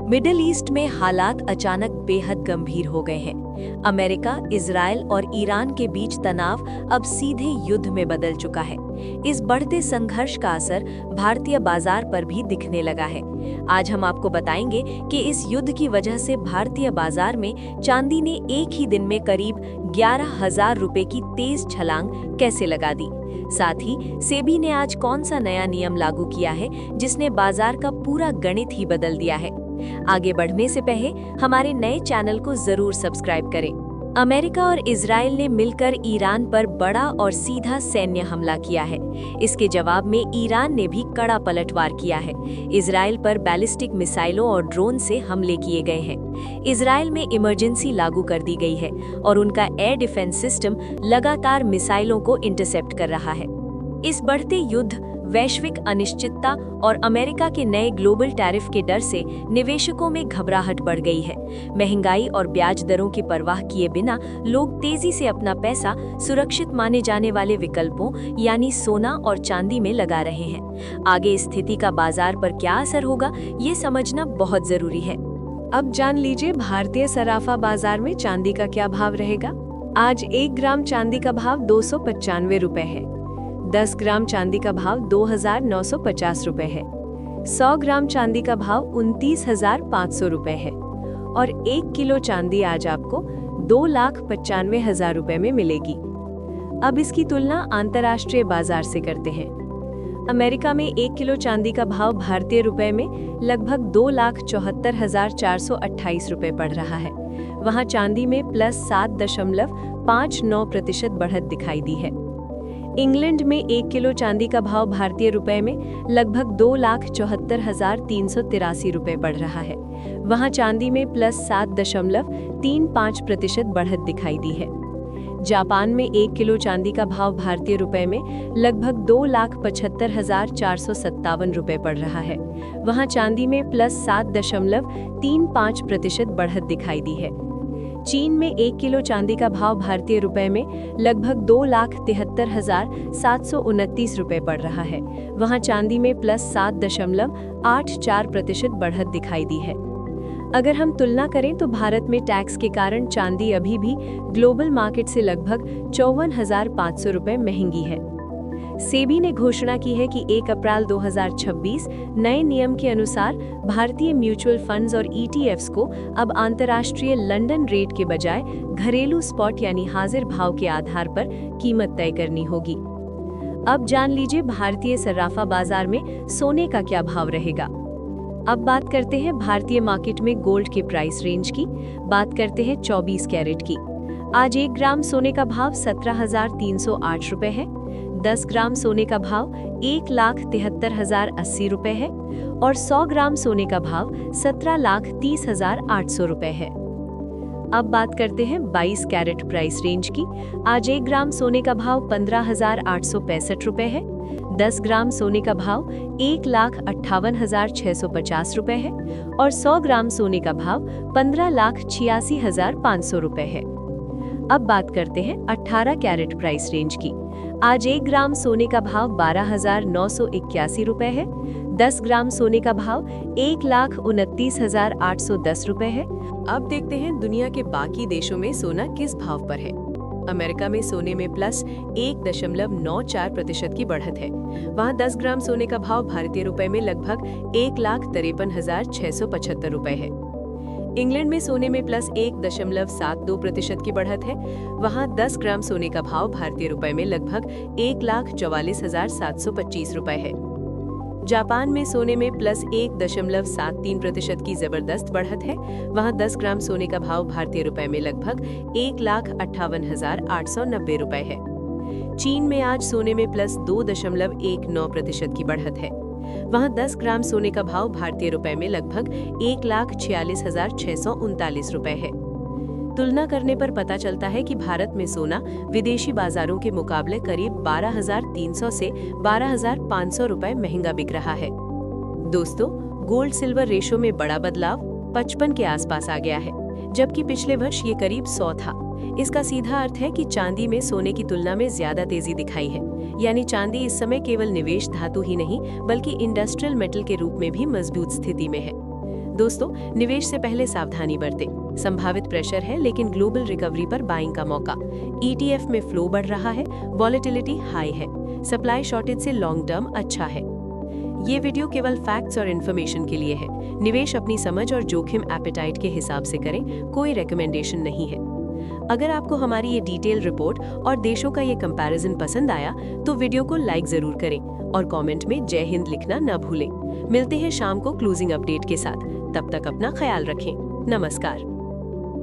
Middle east में हालात अचानक बेहद गंभीर हो गए हैं। अमेरिका, इजराइल और ईरान के बीच तनाव अब सीधे युद्ध में बदल चुका है। इस बढ़ते संघर्ष का असर भारतीय बाजार पर भी दिखने लगा है। आज हम आपको बताएंगे कि इस युद्ध की वजह से भारतीय बाजार में चांदी ने एक ही दिन में करीब 11,000 रुपए की तेज छलांग कैसे लगा दी। साथ ही सेबी ने आज कौन सा नया नियम लागू किया है जिसने बाजार का पूरा गणित ही बदल दिया है। आगे बढ़ने से पहले हमारे नए चैनल को जरूर सब्सक्राइब करें। अमेरिका और इजराइल ने मिलकर ईरान पर बड़ा और सीधा सैन्य हमला किया है। इसके जवाब में ईरान ने भी कड़ा पलटवार किया है। इजराइल पर बैलिस्टिक मिसाइलों और ड्रोन से हमले किए गए हैं। इजराइल में इमरजेंसी लागू कर दी गई है और उनका एयर डिफेंस सिस्टम लगातार मिसाइलों को इंटरसेप्ट कर रहा है। इस बढ़ते युद्ध, वैश्विक अनिश्चितता और अमेरिका के नए ग्लोबल टैरिफ के डर से निवेशकों में घबराहट बढ़ गई है। महंगाई और ब्याज दरों की परवाह किए बिना लोग तेजी से अपना पैसा सुरक्षित माने जाने वाले विकल्पों यानी सोना और चांदी में लगा रहे हैं। आगे इस स्थिति का बाजार पर क्या असर होगा, ये समझना बहुत जरूरी है। अब जान लीजिए भारतीय सराफा बाजार में चांदी का क्या भाव रहेगा। आज 1 ग्राम चांदी का भाव 295 रुपए है। 10 ग्राम चांदी का भाव 2,950 रुपए है। 100 ग्राम चांदी का भाव 29,500 रुपए है और 1 किलो चांदी आज आपको 2,95,000 रुपए में मिलेगी। अब इसकी तुलना अंतर्राष्ट्रीय बाजार से करते हैं। अमेरिका में 1 किलो चांदी का भाव भारतीय रुपए में लगभग 2,74,428 रुपए पड़ रहा है। वहां चांदी में +7.59% बढ़त दिखाई दी है। इंग्लैंड में 1 किलो चांदी का भाव भारतीय रुपए में लगभग 2,74,383 रुपए पड़ रहा है। वहां चांदी में +7.35% बढ़त दिखाई दी है। जापान में 1 किलो चांदी का भाव भारतीय रुपए में लगभग 2,75,457 रुपए पड़ रहा है। वहां चांदी में +7.35% बढ़त दिखाई दी है। चीन में 1 किलो चांदी का भाव भारतीय रुपए में लगभग 2,73,729 रुपए पड़ रहा है। वहां चांदी में +7.84% बढ़त दिखाई दी है। अगर हम तुलना करें तो भारत में टैक्स के कारण चांदी अभी भी ग्लोबल मार्केट से लगभग 54,500 रुपए महंगी है। सेबी ने घोषणा की है कि 1 अप्रैल 2026 नए नियम के अनुसार भारतीय म्यूचुअल फंड्स और ETFs को अब अंतर्राष्ट्रीय लंदन रेट के बजाय घरेलू स्पॉट यानी हाजिर भाव के आधार पर कीमत तय करनी होगी। अब जान लीजिए भारतीय सराफा बाजार में सोने का क्या भाव रहेगा। अब बात करते हैं भारतीय मार्केट में गोल्ड के प्राइस रेंज की। बात करते हैं 24 कैरेट की। आज 1 ग्राम सोने का भाव 17,308 रुपए है। 10 ग्राम सोने का भाव 1,73,080 रुपए है और 100 ग्राम सोने का भाव 17,30,800 रुपए है। अब बात करते हैं 22 कैरेट प्राइस रेंज की। आज 1 ग्राम सोने का भाव 15,865 रुपए है। 10 ग्राम सोने का भाव 1,58,650 रुपए है और 100 ग्राम सोने का भाव 15,86,500 रुपए है। अब बात करते हैं 18 कैरेट प्राइस रेंज की। आज 1 ग्राम सोने का भाव 12,981 रुपए है। 10 ग्राम सोने का भाव 1,29,810 रुपए है। अब देखते हैं दुनिया के बाकी देशों में सोना किस भाव पर है। अमेरिका में सोने में +1.94% की बढ़त है। वहां 10 ग्राम सोने का भाव भारतीय रुपए में लगभग 1,53,675 रुपए है। इंग्लैंड में सोने में +1.72% की बढ़त है। वहां 10 ग्राम सोने का भाव भारतीय रुपए में लगभग 1,44,725 रुपए है। जापान में सोने में +1.73% की जबरदस्त बढ़त है। वहां 10 ग्राम सोने का भाव भारतीय रुपए में लगभग 1,58,890 रुपए है। चीन में आज सोने में +2.19% की बढ़त है। वहां 10 ग्राम सोने का भाव भारतीय रुपए में लगभग 1,46,639 रुपए है। तुलना करने पर पता चलता है कि भारत में सोना विदेशी बाजारों के मुकाबले करीब 12,300 से 12,500 रुपए महंगा बिक रहा है। दोस्तों, गोल्ड सिल्वर रेशो में बड़ा बदलाव 55 के आसपास आ गया है, जबकि पिछले वर्ष ये करीब 100 था। इसका सीधा अर्थ है कि चांदी में सोने की तुलना में ज्यादा तेजी दिखाई है। यानी चांदी इस समय केवल निवेश धातु ही नहीं बल्कि इंडस्ट्रियल मेटल के रूप में भी मजबूत स्थिति में है। दोस्तों, निवेश से पहले सावधानी बरतें। संभावित प्रेशर है, लेकिन ग्लोबल रिकवरी पर बाइंग का मौका। ETF में फ्लो बढ़ रहा है, वॉलेटिलिटी हाई है, सप्लाई शॉर्टेज से लॉन्ग टर्म अच्छा है। ये वीडियो केवल फैक्ट्स और इन्फॉर्मेशन के लिए है। निवेश अपनी समझ और जोखिम एपेटाइट के हिसाब से करें, कोई रिकमेंडेशन नहीं है। अगर आपको हमारी ये डिटेल रिपोर्ट और देशों का ये कंपैरिजन पसंद आया तो वीडियो को लाइक जरूर करें और कमेंट में जय हिंद लिखना न भूलें। मिलते हैं शाम को क्लोजिंग अपडेट के साथ। तब तक अपना ख्याल रखें। नमस्कार।